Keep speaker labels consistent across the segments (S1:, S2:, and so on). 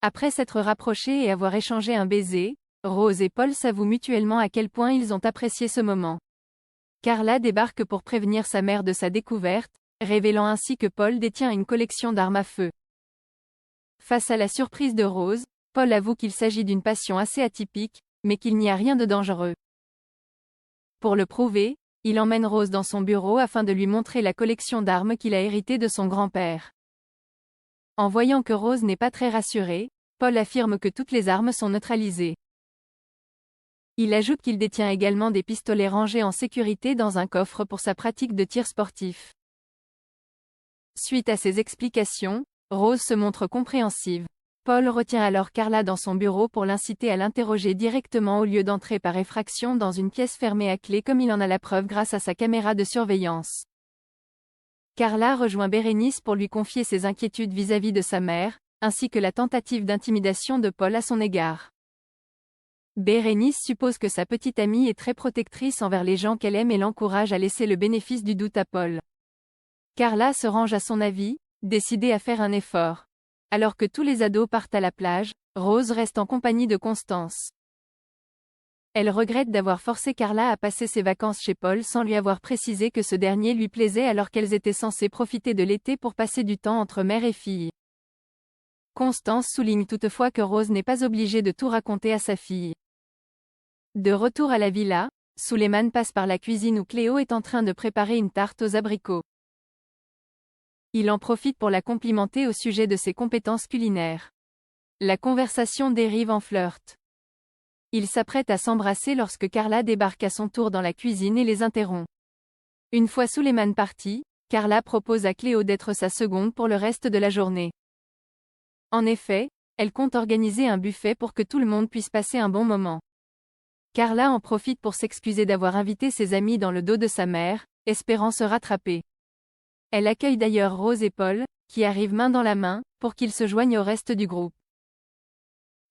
S1: Après s'être rapprochés et avoir échangé un baiser, Rose et Paul s'avouent mutuellement à quel point ils ont apprécié ce moment. Carla débarque pour prévenir sa mère de sa découverte, révélant ainsi que Paul détient une collection d'armes à feu. Face à la surprise de Rose, Paul avoue qu'il s'agit d'une passion assez atypique, mais qu'il n'y a rien de dangereux. Pour le prouver, il emmène Rose dans son bureau afin de lui montrer la collection d'armes qu'il a héritée de son grand-père. En voyant que Rose n'est pas très rassurée, Paul affirme que toutes les armes sont neutralisées. Il ajoute qu'il détient également des pistolets rangés en sécurité dans un coffre pour sa pratique de tir sportif. Suite à ces explications, Rose se montre compréhensive. Paul retient alors Carla dans son bureau pour l'inciter à l'interroger directement au lieu d'entrer par effraction dans une pièce fermée à clé comme il en a la preuve grâce à sa caméra de surveillance. Carla rejoint Bérénice pour lui confier ses inquiétudes vis-à-vis de sa mère, ainsi que la tentative d'intimidation de Paul à son égard. Bérénice suppose que sa petite amie est très protectrice envers les gens qu'elle aime et l'encourage à laisser le bénéfice du doute à Paul. Carla se range à son avis, décidée à faire un effort. Alors que tous les ados partent à la plage, Rose reste en compagnie de Constance. Elle regrette d'avoir forcé Carla à passer ses vacances chez Paul sans lui avoir précisé que ce dernier lui plaisait alors qu'elles étaient censées profiter de l'été pour passer du temps entre mère et fille. Constance souligne toutefois que Rose n'est pas obligée de tout raconter à sa fille. De retour à la villa, Suleiman passe par la cuisine où Cléo est en train de préparer une tarte aux abricots. Il en profite pour la complimenter au sujet de ses compétences culinaires. La conversation dérive en flirt. Ils s'apprêtent à s'embrasser lorsque Carla débarque à son tour dans la cuisine et les interrompt. Une fois Suleiman parti, Carla propose à Cléo d'être sa seconde pour le reste de la journée. En effet, elle compte organiser un buffet pour que tout le monde puisse passer un bon moment. Carla en profite pour s'excuser d'avoir invité ses amis dans le dos de sa mère, espérant se rattraper. Elle accueille d'ailleurs Rose et Paul, qui arrivent main dans la main, pour qu'ils se joignent au reste du groupe.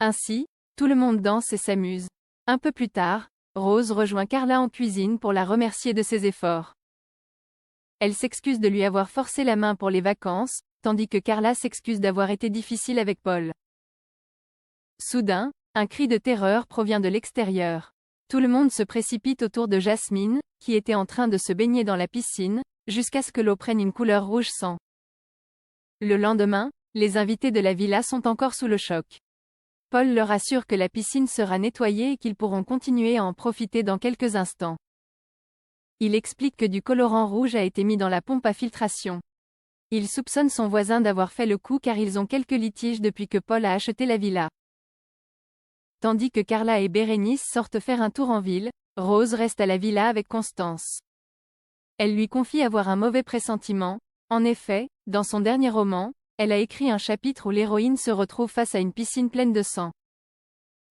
S1: Ainsi, tout le monde danse et s'amuse. Un peu plus tard, Rose rejoint Carla en cuisine pour la remercier de ses efforts. Elle s'excuse de lui avoir forcé la main pour les vacances, tandis que Carla s'excuse d'avoir été difficile avec Paul. Soudain, un cri de terreur provient de l'extérieur. Tout le monde se précipite autour de Jasmine, qui était en train de se baigner dans la piscine, jusqu'à ce que l'eau prenne une couleur rouge sang. Le lendemain, les invités de la villa sont encore sous le choc. Paul leur assure que la piscine sera nettoyée et qu'ils pourront continuer à en profiter dans quelques instants. Il explique que du colorant rouge a été mis dans la pompe à filtration. Il soupçonne son voisin d'avoir fait le coup car ils ont quelques litiges depuis que Paul a acheté la villa. Tandis que Carla et Bérénice sortent faire un tour en ville, Rose reste à la villa avec Constance. Elle lui confie avoir un mauvais pressentiment. En effet, dans son dernier roman, elle a écrit un chapitre où l'héroïne se retrouve face à une piscine pleine de sang.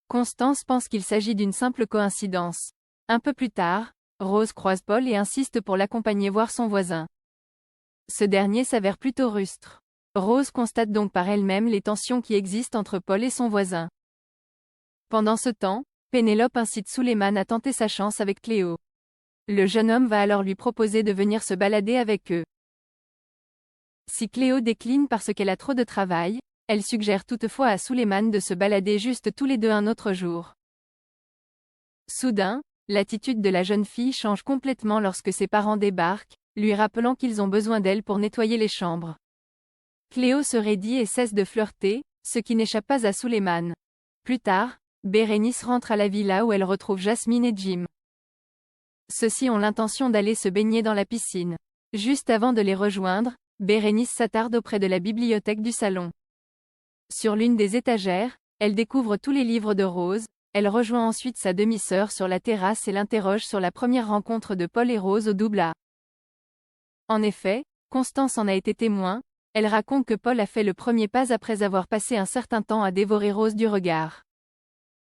S1: Constance pense qu'il s'agit d'une simple coïncidence. Un peu plus tard, Rose croise Paul et insiste pour l'accompagner voir son voisin. Ce dernier s'avère plutôt rustre. Rose constate donc par elle-même les tensions qui existent entre Paul et son voisin. Pendant ce temps, Pénélope incite Suleiman à tenter sa chance avec Cléo. Le jeune homme va alors lui proposer de venir se balader avec eux. Si Cléo décline parce qu'elle a trop de travail, elle suggère toutefois à Suleiman de se balader juste tous les deux un autre jour. Soudain, l'attitude de la jeune fille change complètement lorsque ses parents débarquent, lui rappelant qu'ils ont besoin d'elle pour nettoyer les chambres. Cléo se raidit et cesse de flirter, ce qui n'échappe pas à Suleiman. Plus tard, Bérénice rentre à la villa où elle retrouve Jasmine et Jim. Ceux-ci ont l'intention d'aller se baigner dans la piscine. Juste avant de les rejoindre, Bérénice s'attarde auprès de la bibliothèque du salon. Sur l'une des étagères, elle découvre tous les livres de Rose. Elle rejoint ensuite sa demi-sœur sur la terrasse et l'interroge sur la première rencontre de Paul et Rose au double A. En effet, Constance en a été témoin. Elle raconte que Paul a fait le premier pas après avoir passé un certain temps à dévorer Rose du regard.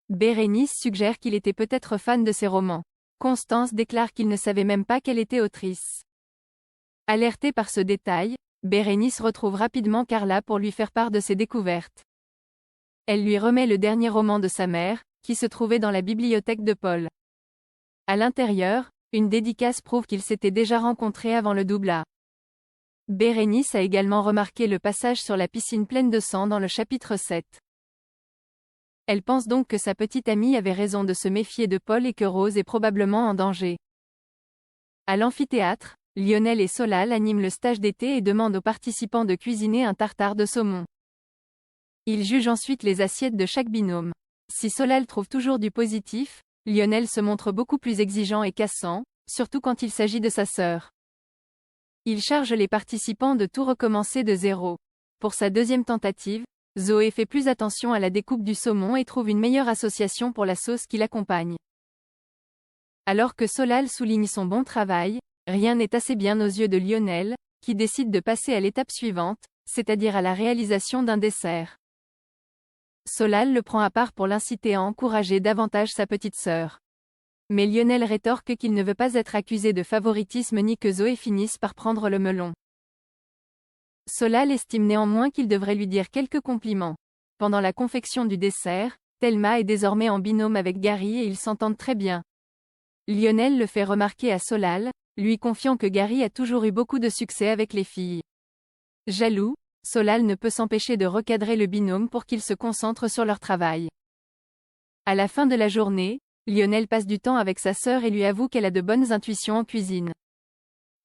S1: Bérénice suggère qu'il était peut-être fan de ses romans. Constance déclare qu'il ne savait même pas qu'elle était autrice. Alertée par ce détail, Bérénice retrouve rapidement Carla pour lui faire part de ses découvertes. Elle lui remet le dernier roman de sa mère, qui se trouvait dans la bibliothèque de Paul. À l'intérieur, une dédicace prouve qu'ils s'étaient déjà rencontrés avant le double A. Bérénice a également remarqué le passage sur la piscine pleine de sang dans le chapitre 7. Elle pense donc que sa petite amie avait raison de se méfier de Paul et que Rose est probablement en danger. À l'amphithéâtre, Lionel et Solal animent le stage d'été et demandent aux participants de cuisiner un tartare de saumon. Ils jugent ensuite les assiettes de chaque binôme. Si Solal trouve toujours du positif, Lionel se montre beaucoup plus exigeant et cassant, surtout quand il s'agit de sa sœur. Il charge les participants de tout recommencer de zéro. Pour sa deuxième tentative, Zoé fait plus attention à la découpe du saumon et trouve une meilleure association pour la sauce qui l'accompagne. Alors que Solal souligne son bon travail, rien n'est assez bien aux yeux de Lionel, qui décide de passer à l'étape suivante, c'est-à-dire à la réalisation d'un dessert. Solal le prend à part pour l'inciter à encourager davantage sa petite sœur. Mais Lionel rétorque qu'il ne veut pas être accusé de favoritisme ni que Zoé finisse par prendre le melon. Solal estime néanmoins qu'il devrait lui dire quelques compliments. Pendant la confection du dessert, Thelma est désormais en binôme avec Gary et ils s'entendent très bien. Lionel le fait remarquer à Solal, lui confiant que Gary a toujours eu beaucoup de succès avec les filles. Jaloux, Solal ne peut s'empêcher de recadrer le binôme pour qu'ils se concentrent sur leur travail. À la fin de la journée, Lionel passe du temps avec sa sœur et lui avoue qu'elle a de bonnes intuitions en cuisine.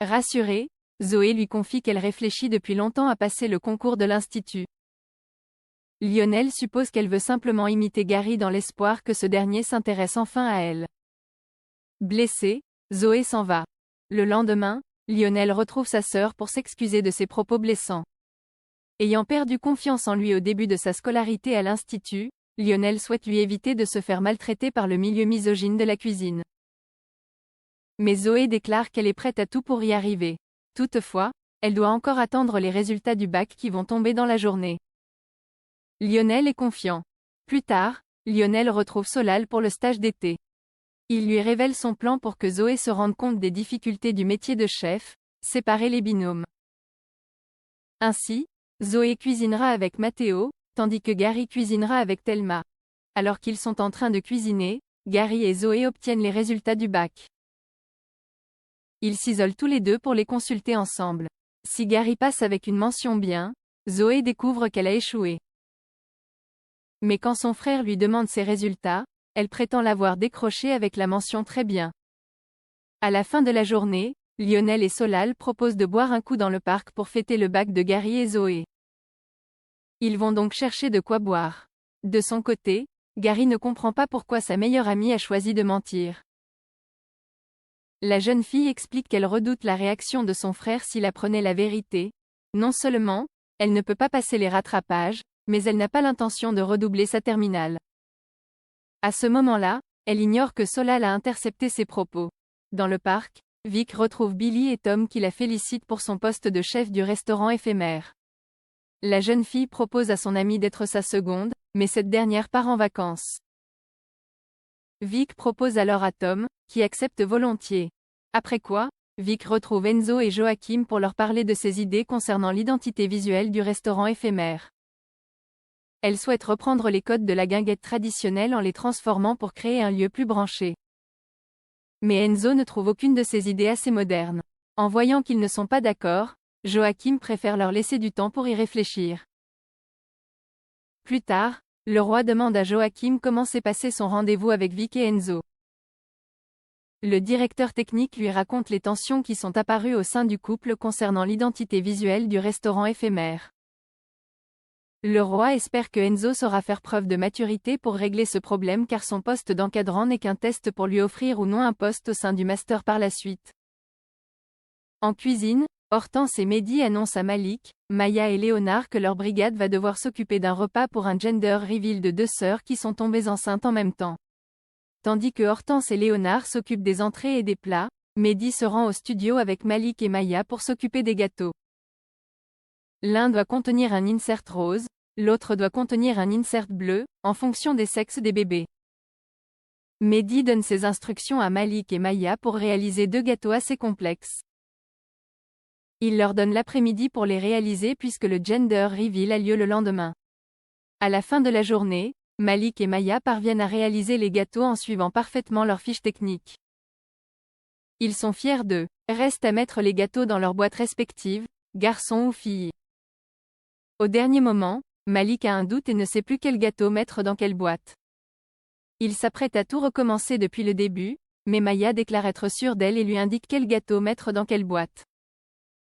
S1: Rassurée, Zoé lui confie qu'elle réfléchit depuis longtemps à passer le concours de l'Institut. Lionel suppose qu'elle veut simplement imiter Gary dans l'espoir que ce dernier s'intéresse enfin à elle. Blessée, Zoé s'en va. Le lendemain, Lionel retrouve sa sœur pour s'excuser de ses propos blessants. Ayant perdu confiance en lui au début de sa scolarité à l'Institut, Lionel souhaite lui éviter de se faire maltraiter par le milieu misogyne de la cuisine. Mais Zoé déclare qu'elle est prête à tout pour y arriver. Toutefois, elle doit encore attendre les résultats du bac qui vont tomber dans la journée. Lionel est confiant. Plus tard, Lionel retrouve Solal pour le stage d'été. Il lui révèle son plan pour que Zoé se rende compte des difficultés du métier de chef, séparer les binômes. Ainsi, Zoé cuisinera avec Matteo, tandis que Gary cuisinera avec Thelma. Alors qu'ils sont en train de cuisiner, Gary et Zoé obtiennent les résultats du bac. Ils s'isolent tous les deux pour les consulter ensemble. Si Gary passe avec une mention bien, Zoé découvre qu'elle a échoué. Mais quand son frère lui demande ses résultats, elle prétend l'avoir décroché avec la mention très bien. À la fin de la journée, Lionel et Solal proposent de boire un coup dans le parc pour fêter le bac de Gary et Zoé. Ils vont donc chercher de quoi boire. De son côté, Gary ne comprend pas pourquoi sa meilleure amie a choisi de mentir. La jeune fille explique qu'elle redoute la réaction de son frère s'il apprenait la vérité. Non seulement, elle ne peut pas passer les rattrapages, mais elle n'a pas l'intention de redoubler sa terminale. À ce moment-là, elle ignore que Solal a intercepté ses propos. Dans le parc, Vic retrouve Billy et Tom qui la félicitent pour son poste de chef du restaurant éphémère. La jeune fille propose à son amie d'être sa seconde, mais cette dernière part en vacances. Vic propose alors à Tom, qui accepte volontiers. Après quoi, Vic retrouve Enzo et Joachim pour leur parler de ses idées concernant l'identité visuelle du restaurant éphémère. Elle souhaite reprendre les codes de la guinguette traditionnelle en les transformant pour créer un lieu plus branché. Mais Enzo ne trouve aucune de ces idées assez modernes. En voyant qu'ils ne sont pas d'accord, Joachim préfère leur laisser du temps pour y réfléchir. Plus tard, le roi demande à Joachim comment s'est passé son rendez-vous avec Vic et Enzo. Le directeur technique lui raconte les tensions qui sont apparues au sein du couple concernant l'identité visuelle du restaurant éphémère. Le roi espère que Enzo saura faire preuve de maturité pour régler ce problème car son poste d'encadrant n'est qu'un test pour lui offrir ou non un poste au sein du master par la suite. En cuisine, Hortense et Mehdi annoncent à Malik, Maya et Léonard que leur brigade va devoir s'occuper d'un repas pour un gender reveal de deux sœurs qui sont tombées enceintes en même temps. Tandis que Hortense et Léonard s'occupent des entrées et des plats, Mehdi se rend au studio avec Malik et Maya pour s'occuper des gâteaux. L'un doit contenir un insert rose, l'autre doit contenir un insert bleu, en fonction des sexes des bébés. Mehdi donne ses instructions à Malik et Maya pour réaliser deux gâteaux assez complexes. Il leur donne l'après-midi pour les réaliser puisque le gender reveal a lieu le lendemain. À la fin de la journée, Malik et Maya parviennent à réaliser les gâteaux en suivant parfaitement leur fiche technique. Ils sont fiers d'eux. Reste à mettre les gâteaux dans leurs boîtes respectives, garçons ou filles. Au dernier moment, Malik a un doute et ne sait plus quel gâteau mettre dans quelle boîte. Il s'apprête à tout recommencer depuis le début, mais Maya déclare être sûre d'elle et lui indique quel gâteau mettre dans quelle boîte.